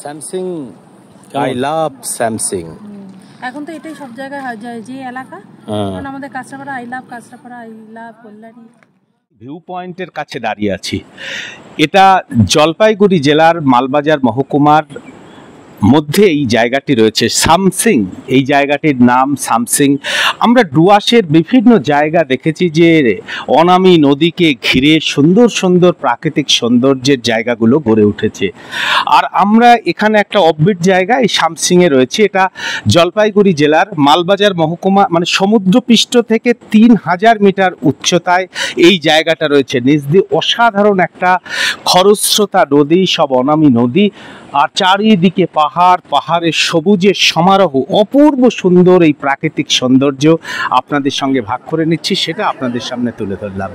Samsung, I love Samsung. এখন তো এটাই সব জায়গায় হয় যে এলাকা, কারণ আমাদের Kanchrapara I love Kanchrapara, I love Kalyani. View পয়েন্টের কাছে দাঁড়িয়ে আছি। এটা জলপাইগুড়ি জেলার মালবাজার মহকুমার মধ্যে এই জায়গাটি রয়েছে। সামসিং, এই জায়গাটির নাম সামসিং। আমরা ডুয়ার্সের বিভিন্ন জায়গা দেখেছি যে অনামি নদীকে ঘিরে সুন্দর সুন্দর প্রাকৃতিক সৌন্দর্যের জায়গাগুলো গড়ে উঠেছে। আর আমরা এখানে একটা অফবিট জায়গা এই সামসিংয়ে রয়েছে। এটা জলপাইগুড়ি জেলার মালবাজার মহকুমা, মানে সমুদ্রপৃষ্ঠ থেকে 3000 মিটার উচ্চতায় এই জায়গাটা রয়েছে। নিচ দিয়ে অসাধারণ একটা খরস্রোতা নদী, সব অনামি নদী, আর চারিদিকে পাহাড়, পাহাড়ের সবুজের সমারোহ। অপূর্ব সুন্দর এই প্রাকৃতিক সৌন্দর্য আপনাদের সঙ্গে ভাগ করে নিচ্ছি, সেটা আপনাদের সামনে তুলে ধরলাম।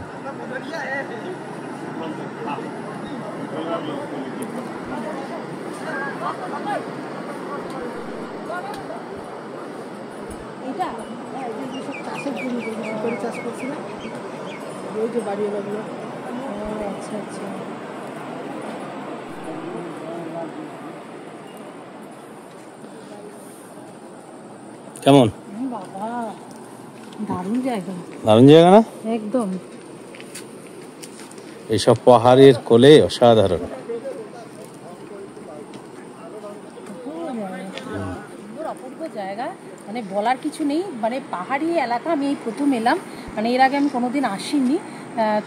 কেমন? বাবা দারুণ জায়গা, দারুণ জায়গা না একদম। এইসব পাহাড়ের কোলে অসাধারণ। অপূর্ব জায়গা, মানে বলার কিছু নেই। মানে পাহাড়ি এলাকা, আমি এই প্রথম এলাম, মানে এর আগে আমি কোনোদিন আসিনি।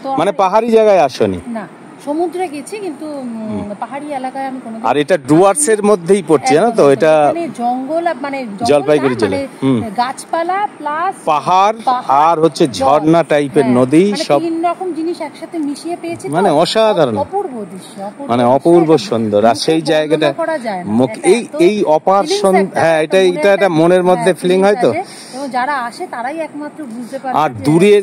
তো মানে পাহাড়ি জায়গায় আসনি? না, সমুদ্রে গেছি কিন্তু পাহাড়ি এলাকায় আমি কোনোদিন। আর এটা ডুয়ার্সের মধ্যেই পড়ছে, জানো তো? এটা জঙ্গল, মানে জলপাইগুড়ি জেলা, গাছপালা প্লাস পাহাড় আর হচ্ছে ঝর্ণা টাইপের নদী, সব তিন রকম জিনিস একসাথে মিশিয়ে পেয়েছি। মানে অসাধারণ, অপূর্ব দৃশ্য, মানে অপূর্ব সুন্দর। আর সেই জায়গাটা এই অপার, হ্যাঁ, এটা একটা মনের মধ্যে ফিলিং হয় তো, যারা আসে তারাই একমাত্র বুঝতে পারে। আর দূরে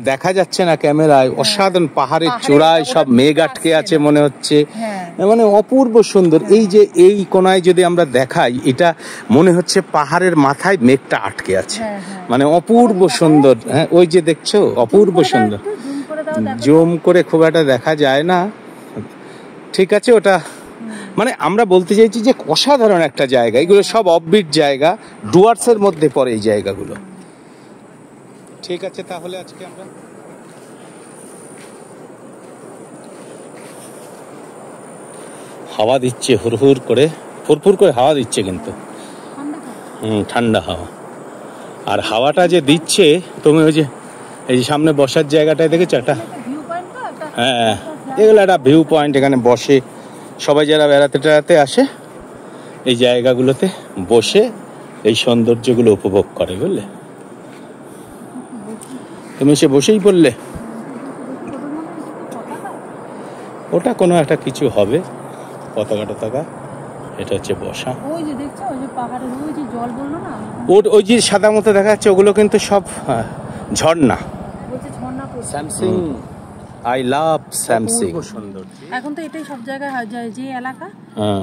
দেখা যাচ্ছে না ক্যামেরায়, অসাধারণ পাহাড়ের চূড়ায় সব মেঘ আটকে আছে মনে হচ্ছে, মানে অপূর্ব সুন্দর। এই যে এই কোনায় যদি আমরা দেখাই, এটা মনে হচ্ছে পাহাড়ের মাথায় মেঘটা আটকে আছে, মানে অপূর্ব সুন্দর। হ্যাঁ, ওই যে দেখছো, অপূর্ব সুন্দর। জুম করে খুব একটা দেখা যায় না, ঠিক আছে। ওটা মানে আমরা বলতে চাইছি যে অসাধারণ একটা জায়গা। এগুলো সব অফবিট জায়গা, ডুয়ার্সের মধ্যে পড়ে এই জায়গাগুলো। ঠিক আছে, তাহলে আজকে আমরা হাওয়া দিচ্ছে, হুড়হুড় করে, ফুরফুর করে হাওয়া দিচ্ছে, কিন্তু ঠান্ডা হাওয়া। আর হাওয়াটা যে দিচ্ছে, তুমি ওই যে এই যে সামনে বসার জায়গাটায় দেখেছো একটা? হ্যাঁ, এগুলো একটা ভিউ পয়েন্ট। এখানে বসে সবাই যারা বেড়াতে টেড়াতে আসে, এই জায়গাগুলোতে বসে এই সৌন্দর্যগুলো উপভোগ করে, বুঝলে? তুমি সে বসেই পড়লে, ওটা কোনো একটা কিছু হবে, পতাকা টতাকা। এটা হচ্ছে বসা। ওই যে দেখছো, ওই যে পাহাড়ের ওই যে জল বললো না, ওই যে সাদা মতো দেখা যাচ্ছে, ওগুলো কিন্তু সব ঝর্ণা। Samsung, I love Samsung. সুন্দর। এখন তো এটাই সব জায়গায় হয় যে এলাকা,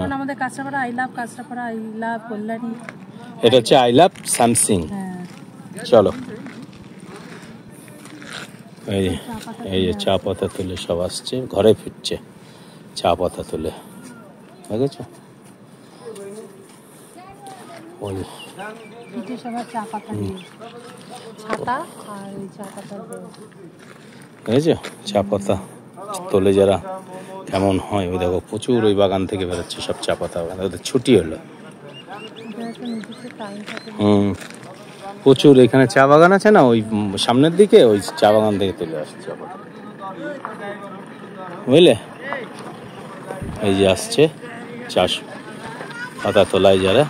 কারণ আমাদের Kanchrapara I love Kanchrapara, I love Kalyani. এটা হচ্ছে আই লাভ স্যামসাং। চলো, এই যে চা পাতা তুলে সব আসছে, ঘরে ফিরছে চা পাতা তুলে, দেখেছো? দেখেছো চা পাতা তোলে যারা, কেমন হয়? ওই দেখো, প্রচুর ওই বাগান থেকে বেরোচ্ছে সব চা পাতা। ওদের ছুটি হলো। প্রচুর এখানে চা বাগান আছে না, ওই সামনের দিকে, ওই চা বাগান থেকে তুলে আসছে চা পাতা, বুঝলে? এই যে আসছে চাষ পাতা তোলায় যারা,